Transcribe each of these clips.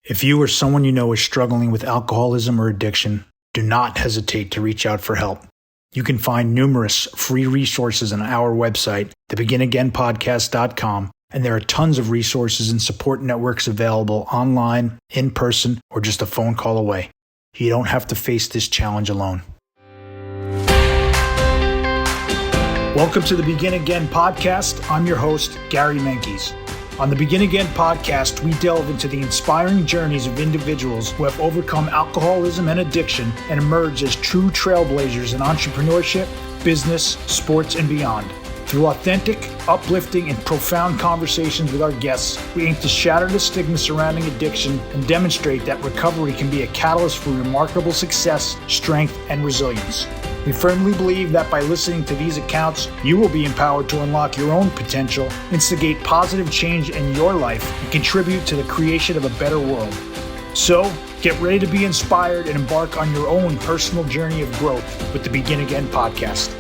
If you or someone you know is struggling with alcoholism or addiction, do not hesitate to reach out for help. You can find numerous free resources on our website, thebeginagainpodcast.com, and there are tons of resources and support networks available online, in person, or just a phone call away. You don't have to face this challenge alone. Welcome to the Begin Again podcast. I'm your host, Gary Menkes. On the Begin Again podcast, we delve into the inspiring journeys of individuals who have overcome alcoholism and addiction and emerged as true trailblazers in entrepreneurship, business, sports, and beyond. Through authentic, uplifting, and profound conversations with our guests, we aim to shatter the stigma surrounding addiction and demonstrate that recovery can be a catalyst for remarkable success, strength, and resilience. We firmly believe that by listening to these accounts, you will be empowered to unlock your own potential, instigate positive change in your life, and contribute to the creation of a better world. So, get ready to be inspired and embark on your own personal journey of growth with the Begin Again podcast.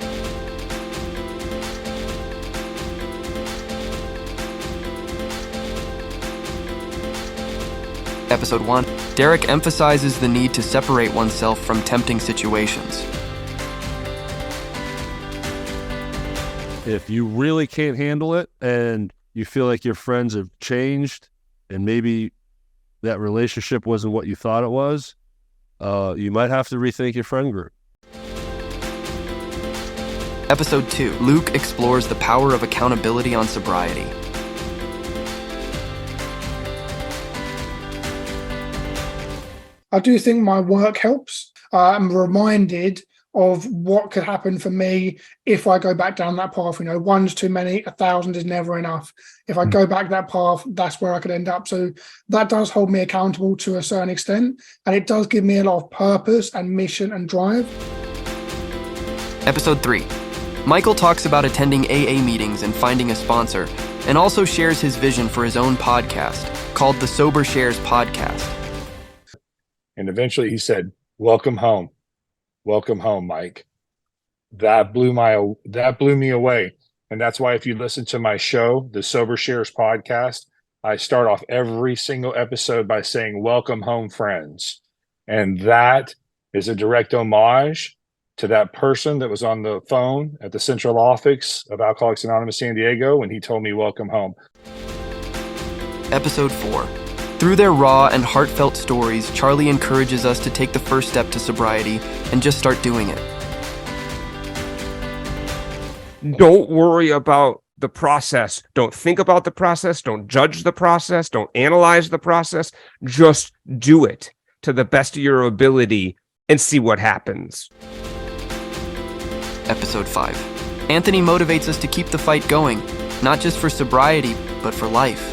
Episode 1, Derrick emphasizes the need to separate oneself from tempting situations. If you really can't handle it and you feel like your friends have changed and maybe that relationship wasn't what you thought it was, you might have to rethink your friend group. Episode 2, Luke explores the power of accountability on sobriety. I do think my work helps. I'm reminded of what could happen for me if I go back down that path. You know, one's too many, 1,000 is never enough. If I go back that path, that's where I could end up. So that does hold me accountable to a certain extent, and it does give me a lot of purpose and mission and drive. Episode 3, Michael talks about attending AA meetings and finding a sponsor, and also shares his vision for his own podcast called the Sober Shares Podcast. And eventually he said, "Welcome home. Welcome home, Mike." That blew me away. And that's why if you listen to my show, the Sober Shares podcast, I start off every single episode by saying, "Welcome home, friends." And that is a direct homage to that person that was on the phone at the central office of Alcoholics Anonymous San Diego when he told me, "Welcome home." Episode 4. Through their raw and heartfelt stories, Charlie encourages us to take the first step to sobriety and just start doing it. Don't worry about the process. Don't think about the process. Don't judge the process. Don't analyze the process. Just do it to the best of your ability and see what happens. Episode 5. Anthony motivates us to keep the fight going, not just for sobriety, but for life.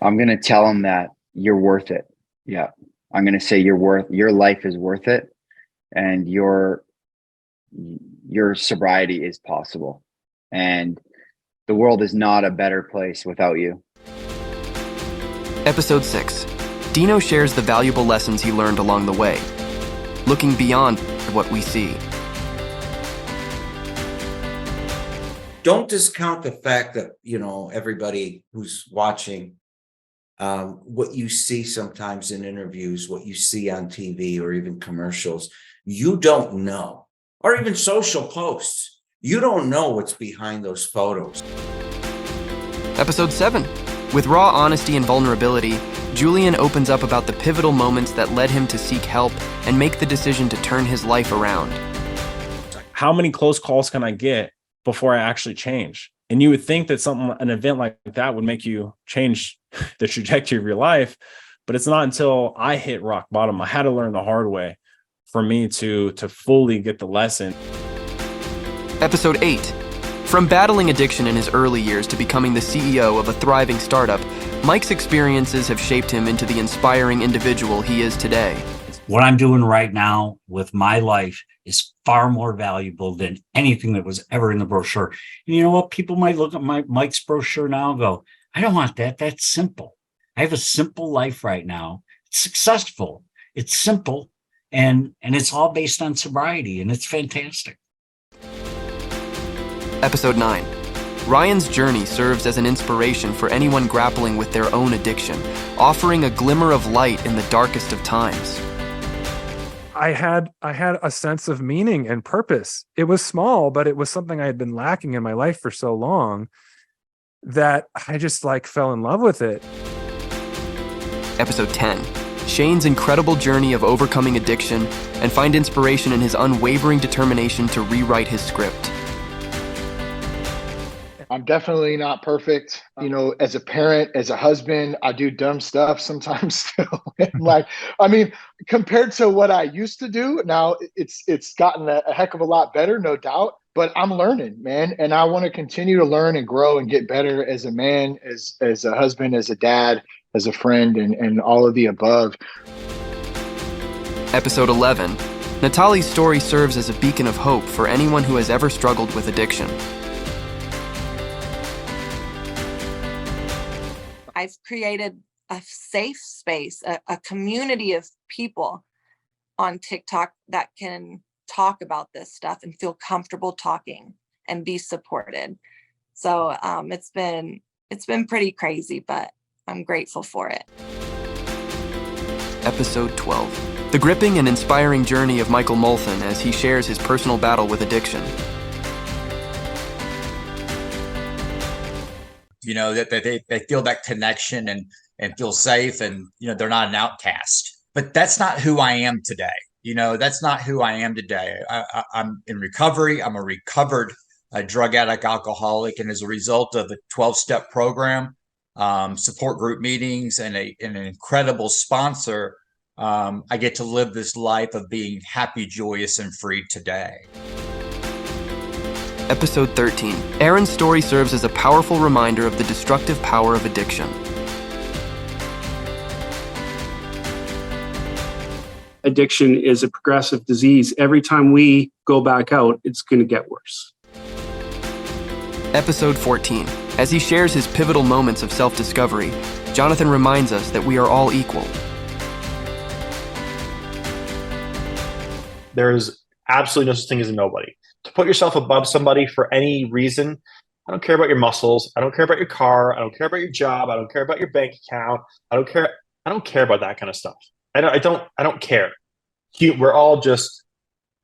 I'm going to tell him that you're worth it. Yeah. I'm going to say your life is worth it, and your sobriety is possible. And the world is not a better place without you. Episode 6. Dino shares the valuable lessons he learned along the way, looking beyond what we see. Don't discount the fact that, everybody who's watching, what you see sometimes in interviews, what you see on TV or even commercials, you don't know, or even social posts. You don't know what's behind those photos. Episode 7. With raw honesty and vulnerability, Julian opens up about the pivotal moments that led him to seek help and make the decision to turn his life around. How many close calls can I get before I actually change? And you would think that an event like that would make you change the trajectory of your life, but it's not until I hit rock bottom. I had to learn the hard way for me to fully get the lesson. Episode 8. From battling addiction in his early years to becoming the CEO of a thriving startup, Mike's experiences have shaped him into the inspiring individual he is today. What I'm doing right now with my life is far more valuable than anything that was ever in the brochure. And you know what? People might look at Mike's brochure now and go, "I don't want that. That's simple. I have a simple life right now. It's successful. It's simple. And it's all based on sobriety, and it's fantastic." Episode 9. Ryan's journey serves as an inspiration for anyone grappling with their own addiction, offering a glimmer of light in the darkest of times. I had a sense of meaning and purpose. It was small, but it was something I had been lacking in my life for so long that I just fell in love with it. Episode 10. Shane's incredible journey of overcoming addiction, and find inspiration in his unwavering determination to rewrite his script. I'm definitely not perfect. As a parent, as a husband, I do dumb stuff sometimes still. Compared to what I used to do, now it's gotten a heck of a lot better, no doubt. But I'm learning, man. And I want to continue to learn and grow and get better as a man, as a husband, as a dad, as a friend, and all of the above. Episode 11. Natalie's story serves as a beacon of hope for anyone who has ever struggled with addiction. I've created a safe space, a community of people on TikTok that can talk about this stuff and feel comfortable talking and be supported. So it's been pretty crazy, but I'm grateful for it. Episode 12. The gripping and inspiring journey of Michael Molthen as he shares his personal battle with addiction. That they feel that connection and feel safe, and they're not an outcast. But that's not who I am today. That's not who I am today. I'm in recovery. I'm a recovered drug addict, alcoholic, and as a result of a 12-step program, support group meetings, and an incredible sponsor, I get to live this life of being happy, joyous, and free today. Episode 13. Aaron's story serves as a powerful reminder of the destructive power of addiction. Addiction is a progressive disease. Every time we go back out, it's going to get worse. Episode 14. As he shares his pivotal moments of self-discovery, Jonathan reminds us that we are all equal. There's absolutely no such thing as a nobody. To put yourself above somebody for any reason, I don't care about your muscles. I don't care about your car. I don't care about your job. I don't care about your bank account. I don't care about that kind of stuff. I don't care. We're all just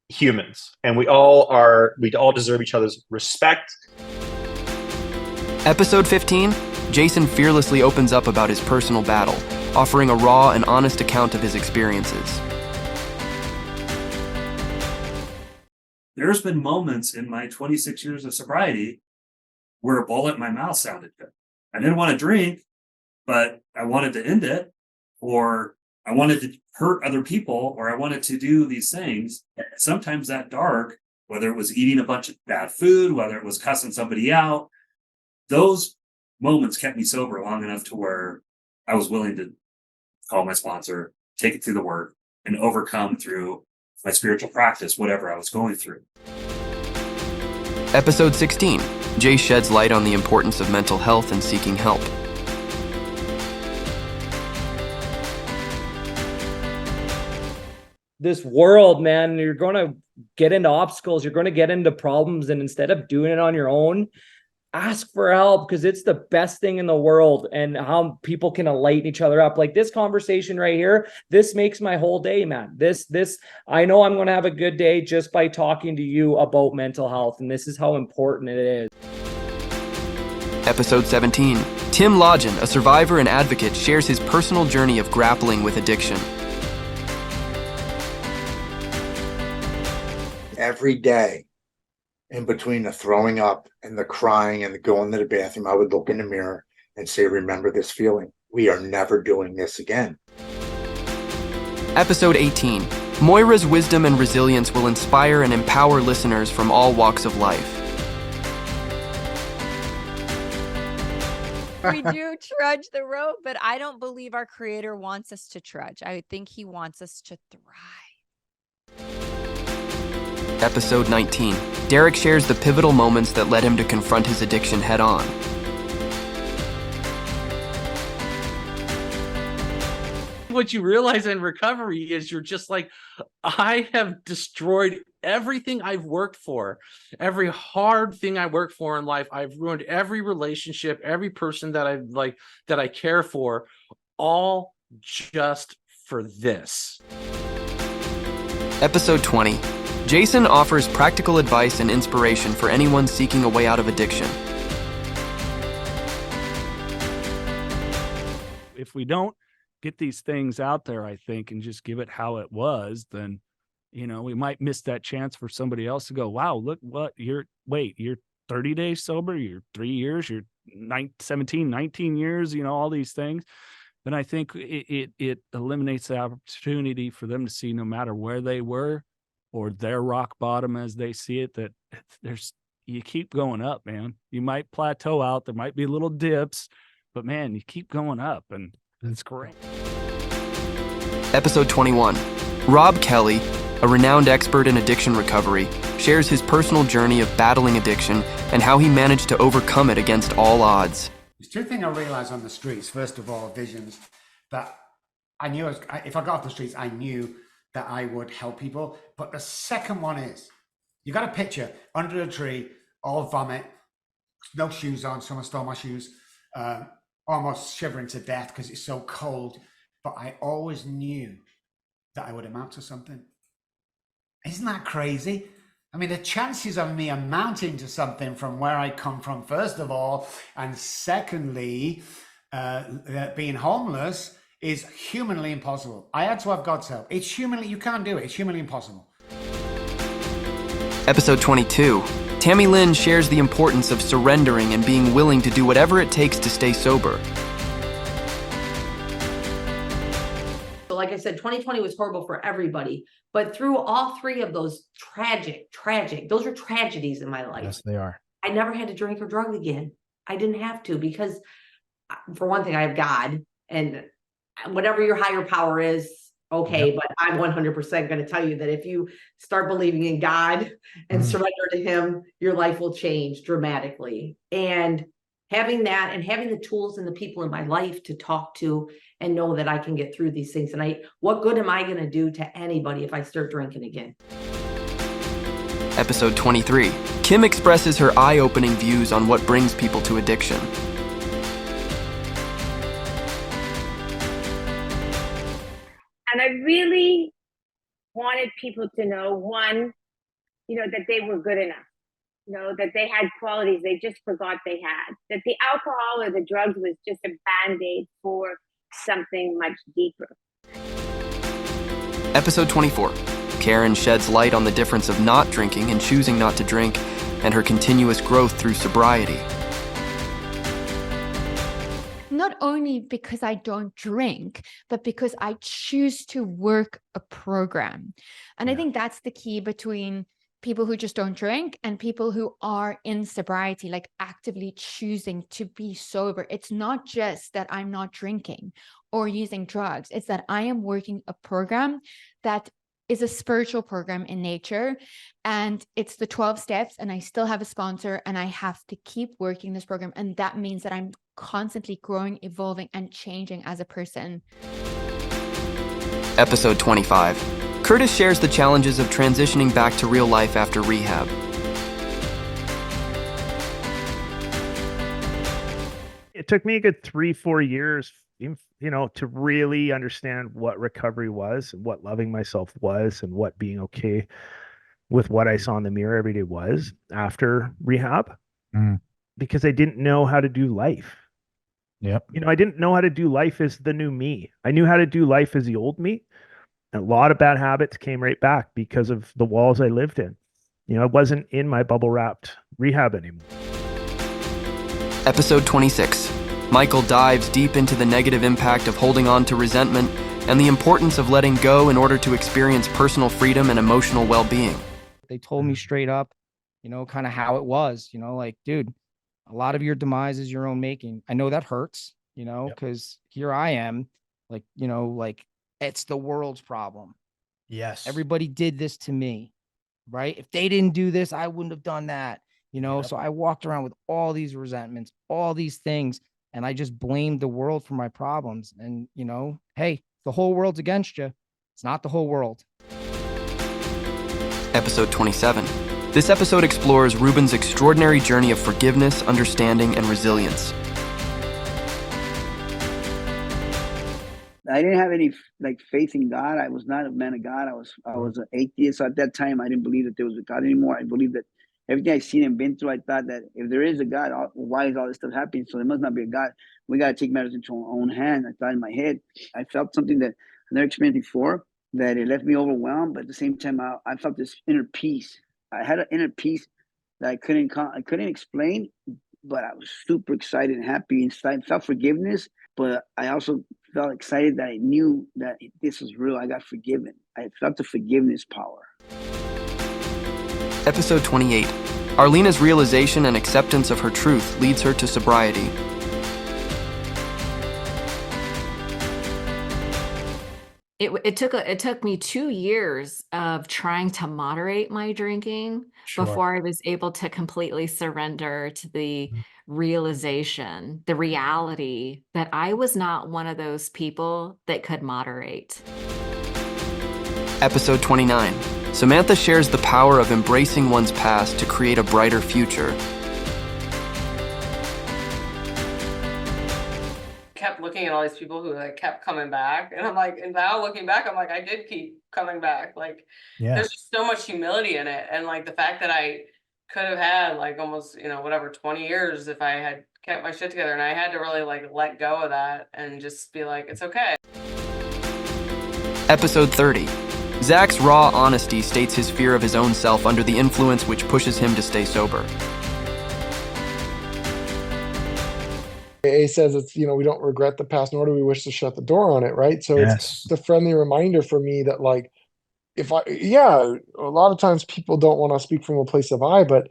humans, and we all deserve each other's respect. Episode 15. Jason fearlessly opens up about his personal battle, offering a raw and honest account of his experiences. There's been moments in my 26 years of sobriety where a bullet in my mouth sounded good. I didn't want to drink, but I wanted to end it, or I wanted to hurt other people, or I wanted to do these things. Sometimes that dark, whether it was eating a bunch of bad food, whether it was cussing somebody out, those moments kept me sober long enough to where I was willing to call my sponsor, take it through the work, and overcome through my spiritual practice, whatever I was going through. Episode 16. Jay sheds light on the importance of mental health and seeking help. This world, man, you're going to get into obstacles, you're going to get into problems, and instead of doing it on your own, ask for help, because it's the best thing in the world, and how people can lighten each other up. Like this conversation right here, this makes my whole day, man. This I know I'm going to have a good day just by talking to you about mental health, and this is how important it is. Episode 17. Tim Lodgen, a survivor and advocate, shares his personal journey of grappling with addiction. Every day, in between the throwing up and the crying and the going to the bathroom, I would look in the mirror and say, remember this feeling. We are never doing this again. Episode 18. Moira's wisdom and resilience will inspire and empower listeners from all walks of life. We do trudge the road, but I don't believe our Creator wants us to trudge. I think He wants us to thrive. Episode 19. Derrick shares the pivotal moments that led him to confront his addiction head-on. What you realize in recovery is you're just like, I have destroyed everything I've worked for, every hard thing I worked for in life. I've ruined every relationship, every person that that I care for, all just for this. Episode 20. Jason offers practical advice and inspiration for anyone seeking a way out of addiction. If we don't get these things out there, I think, and just give it how it was, then, we might miss that chance for somebody else to go, wow, look what you're 30 days sober, you're 3 years, you're 17, 19 years, all these things. Then I think it eliminates the opportunity for them to see, no matter where they were or their rock bottom as they see it, that you keep going up, man. You might plateau out. There might be little dips, but man, you keep going up, and it's great. Episode 21. Rob Kelly, a renowned expert in addiction recovery, shares his personal journey of battling addiction and how he managed to overcome it against all odds. There's two things I realized on the streets. First of all, visions that I knew if I got off the streets, I knew that I would help people. But the second one is, you got a picture under a tree, all vomit, no shoes on. Someone stole my shoes, almost shivering to death because it's so cold. But I always knew that I would amount to something. Isn't that crazy? I mean, the chances of me amounting to something from where I come from, first of all, and secondly, being homeless is humanly impossible. I had to have God's help. You can't do it. It's humanly impossible. Episode 22. Tammy Lynn shares the importance of surrendering and being willing to do whatever it takes to stay sober. So like I said, 2020 was horrible for everybody, but through all three of those tragic, those are tragedies in my life. Yes, they are. I never had to drink or drug again. I didn't have to because, for one thing, I have God, and whatever your higher power is, okay, but I'm 100% going to tell you that if you start believing in God and surrender to him, your life will change dramatically. And having that and having the tools and the people in my life to talk to and know that I can get through these things. And what good am I going to do to anybody if I start drinking again? Episode 23. Kim expresses her eye-opening views on what brings people to addiction. And I really wanted people to know, one, that they were good enough, that they had qualities they just forgot they had, that the alcohol or the drugs was just a Band-Aid for something much deeper. Episode 24. Karen sheds light on the difference of not drinking and choosing not to drink, and her continuous growth through sobriety. Not only because I don't drink, but because I choose to work a program. And I think that's the key between people who just don't drink and people who are in sobriety, like actively choosing to be sober. It's not just that I'm not drinking or using drugs. It's that I am working a program that is a spiritual program in nature, and it's the 12 steps, and I still have a sponsor, and I have to keep working this program. And that means that I'm constantly growing, evolving, and changing as a person. Episode 25. Curtis shares the challenges of transitioning back to real life after rehab. It took me a good 3-4 years, to really understand what recovery was, and what loving myself was, and what being okay with what I saw in the mirror every day was after rehab, because I didn't know how to do life. Yep. I didn't know how to do life as the new me. I knew how to do life as the old me. And a lot of bad habits came right back because of the walls I lived in. I wasn't in my bubble wrapped rehab anymore. Episode 26. Michael dives deep into the negative impact of holding on to resentment and the importance of letting go in order to experience personal freedom and emotional well-being. They told me straight up, kind of how it was, dude, a lot of your demise is your own making. I know that hurts, because here I am, it's the world's problem. Yes. Everybody did this to me, right? If they didn't do this, I wouldn't have done that, So I walked around with all these resentments, all these things, and I just blamed the world for my problems. And, hey, the whole world's against you. It's not the whole world. Episode 27. This episode explores Ruben's extraordinary journey of forgiveness, understanding, and resilience. I didn't have any faith in God. I was not a man of God. I was an atheist. So at that time, I didn't believe that there was a God anymore. I believed that everything I've seen and been through, I thought that if there is a God, why is all this stuff happening? So there must not be a God. We got to take matters into our own hands. I thought in my head, I felt something that I never experienced before, that it left me overwhelmed. But at the same time, I felt this inner peace. I had an inner peace that I couldn't explain, but I was super excited and happy inside. I felt forgiveness, but I also felt excited that I knew that this was real. I got forgiven. I felt the forgiveness power. Episode 28. Arlena's realization and acceptance of her truth leads her to sobriety. It took me 2 years of trying to moderate my drinking before I was able to completely surrender to the realization, the reality that I was not one of those people that could moderate. Episode 29. Samantha shares the power of embracing one's past to create a brighter future. Kept looking at all these people who kept coming back, and I'm like, and now looking back, I'm like, I did keep coming back. There's just so much humility in it, and the fact that I could have had almost 20 years if I had kept my shit together, and I had to really let go of that and just be like, it's okay. Episode 30. Zach's raw honesty states his fear of his own self under the influence which pushes him to stay sober. He says it's, we don't regret the past, nor do we wish to shut the door on it, right? So it's the friendly reminder for me that a lot of times people don't want to speak from a place of I, but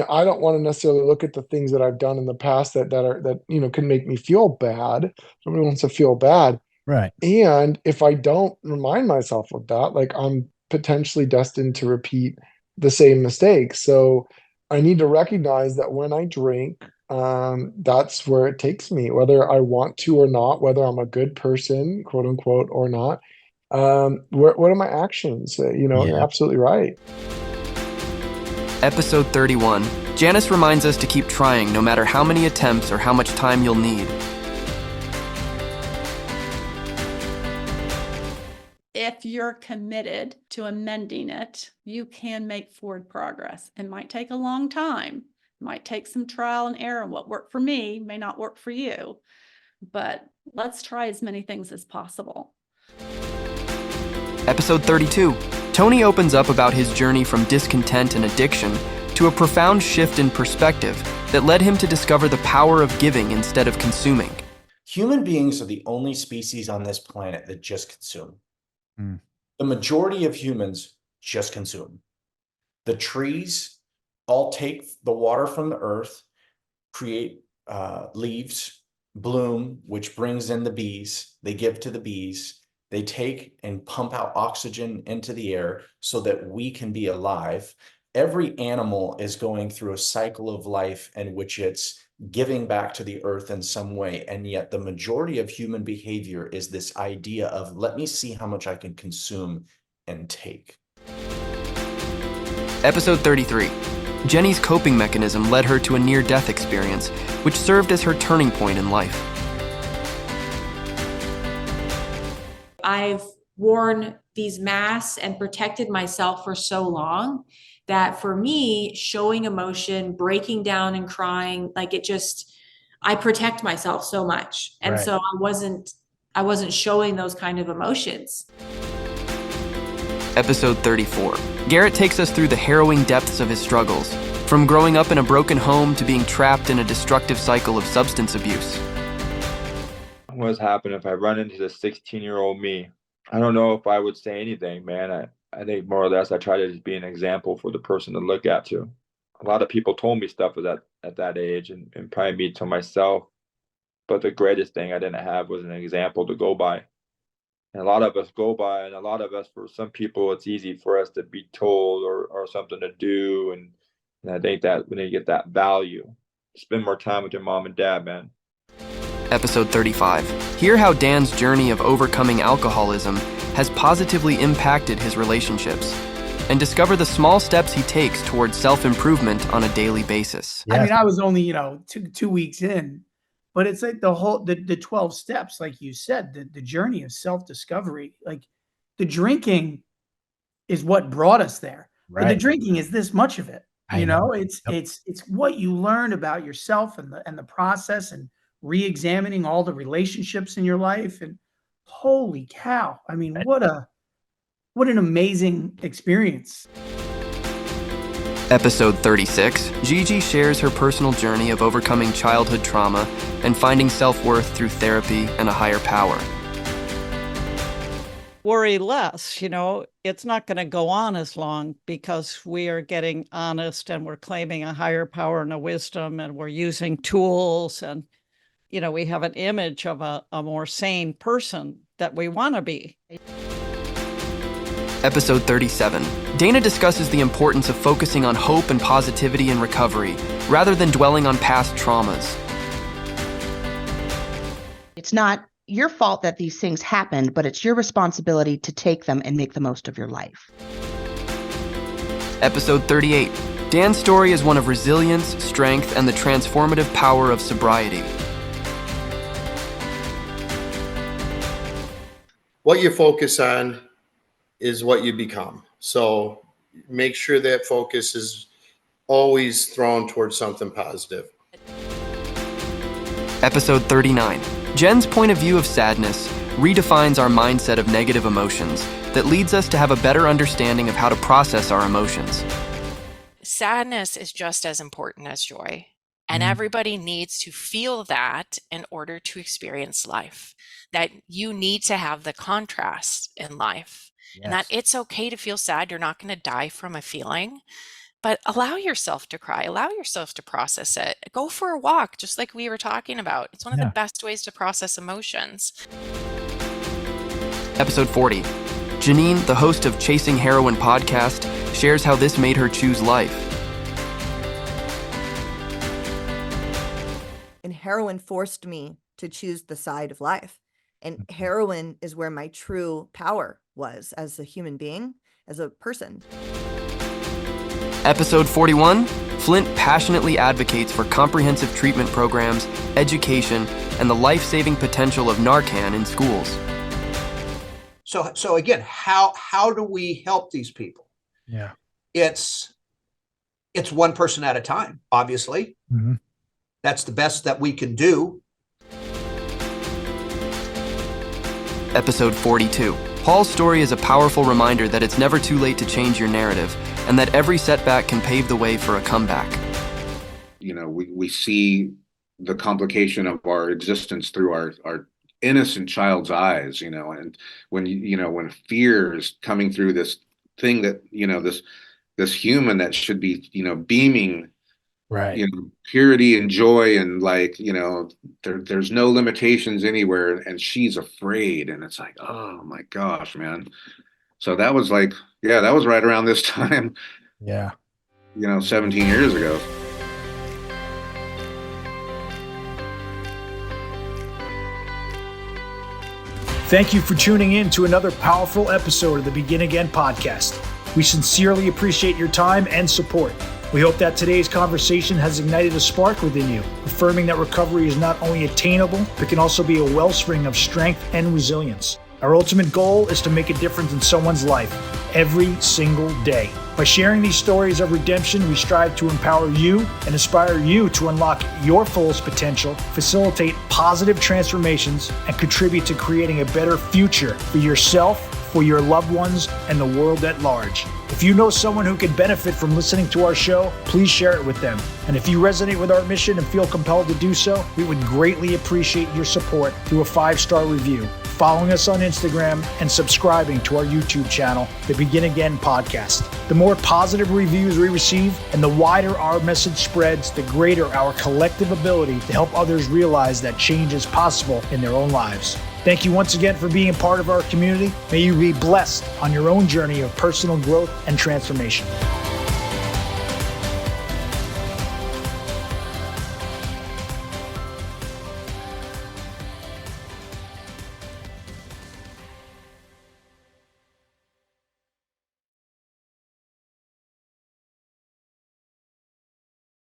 I don't want to necessarily look at the things that I've done in the past that can make me feel bad. Nobody wants to feel bad. Right. And if I don't remind myself of that, I'm potentially destined to repeat the same mistakes. So I need to recognize that when I drink, that's where it takes me, whether I want to or not, whether I'm a good person, quote unquote, or not. What are my actions? You're absolutely right. Episode 31. Janice reminds us to keep trying no matter how many attempts or how much time you'll need. If you're committed to amending it, you can make forward progress. It might take a long time. It might take some trial and error. What worked for me may not work for you, but let's try as many things as possible. Episode 32. Tony opens up about his journey from discontent and addiction to a profound shift in perspective that led him to discover the power of giving instead of consuming. Human beings are the only species on this planet that just consume. The majority of humans just consume. The trees all take the water from the earth, create leaves, bloom, which brings in the bees. They give to the bees. They take and pump out oxygen into the air so that we can be alive. Every animal is going through a cycle of life in which it's giving back to the earth in some way. And yet the majority of human behavior is this idea of, let me see how much I can consume and take. Episode 33. Jenny's coping mechanism led her to a near-death experience, which served as her turning point in life. I've worn these masks and protected myself for so long that for me, showing emotion, breaking down and crying, I protect myself so much. And so I wasn't showing those kind of emotions. Episode 34. Garrett takes us through the harrowing depths of his struggles, from growing up in a broken home to being trapped in a destructive cycle of substance abuse. What's happened if I run into the 16-year-old me? I don't know if I would say anything, man. I think more or less I try to just be an example for the person to look at too. A lot of people told me stuff at that age and probably me to myself. But the greatest thing I didn't have was an example to go by. And a lot of us go by, and a lot of us, for some people, it's easy for us to be told or something to do. And I think that when you get that value, spend more time with your mom and dad, man. Episode 35. Hear how Dan's journey of overcoming alcoholism has positively impacted his relationships. and discover the small steps he takes towards self-improvement on a daily basis. I mean, I was only, two weeks in, but it's like the 12 steps, like you said, the journey of self-discovery. Like the drinking is what brought us there. But the drinking is this much of it. It's what you learn about yourself and the process, and re-examining all the relationships in your life. And holy cow. I mean, what an amazing experience. Episode 36, Gigi shares her personal journey of overcoming childhood trauma and finding self-worth through therapy and a higher power. Worry less, it's not going to go on as long because we are getting honest and we're claiming a higher power and a wisdom, and we're using tools, and, we have an image of a more sane person that we want to be. Episode 37. Dana discusses the importance of focusing on hope and positivity in recovery, rather than dwelling on past traumas. It's not your fault that these things happened, but it's your responsibility to take them and make the most of your life. Episode 38. Dan's story is one of resilience, strength, and the transformative power of sobriety. What you focus on is what you become. So make sure that focus is always thrown towards something positive. Episode 39. Jen's point of view of sadness redefines our mindset of negative emotions that leads us to have a better understanding of how to process our emotions. Sadness is just as important as joy, and everybody needs to feel that in order to experience life, that you need to have the contrast in life. And that it's okay to feel sad. You're not going to die from a feeling, but allow yourself to cry, allow yourself to process it. Go for a walk, just like we were talking about. It's one of the best ways to process emotions. Episode 40. Janine, the host of Chasing Heroin podcast, shares how this made her choose life. And heroin forced me to choose the side of life. And heroin is where my true power was as a human being, as a person. Episode 41, Flint passionately advocates for comprehensive treatment programs, education, and the life-saving potential of Narcan in schools. So again, how do we help these people? Yeah. It's one person at a time, obviously. Mm-hmm. That's the best that we can do. Episode 42. Paul's story is a powerful reminder that it's never too late to change your narrative, and that every setback can pave the way for a comeback. We see the complication of our existence through our innocent child's eyes, and when fear is coming through this thing that, this human that should be, beaming, right, purity and joy, and there's no limitations anywhere, and she's afraid, and it's like, oh my gosh, man. So that was that was right around this time. Yeah. 17 years ago. Thank you for tuning in to another powerful episode of the Begin Again podcast. We sincerely appreciate your time and support. We hope that today's conversation has ignited a spark within you, affirming that recovery is not only attainable, but can also be a wellspring of strength and resilience. Our ultimate goal is to make a difference in someone's life every single day. By sharing these stories of redemption, we strive to empower you and inspire you to unlock your fullest potential, facilitate positive transformations, and contribute to creating a better future for yourself, for your loved ones, and the world at large. If you know someone who could benefit from listening to our show, please share it with them. And if you resonate with our mission and feel compelled to do so, we would greatly appreciate your support through a 5-star review, following us on Instagram, and subscribing to our YouTube channel, The Begin Again Podcast. The more positive reviews we receive and the wider our message spreads, the greater our collective ability to help others realize that change is possible in their own lives. Thank you once again for being a part of our community. May you be blessed on your own journey of personal growth and transformation.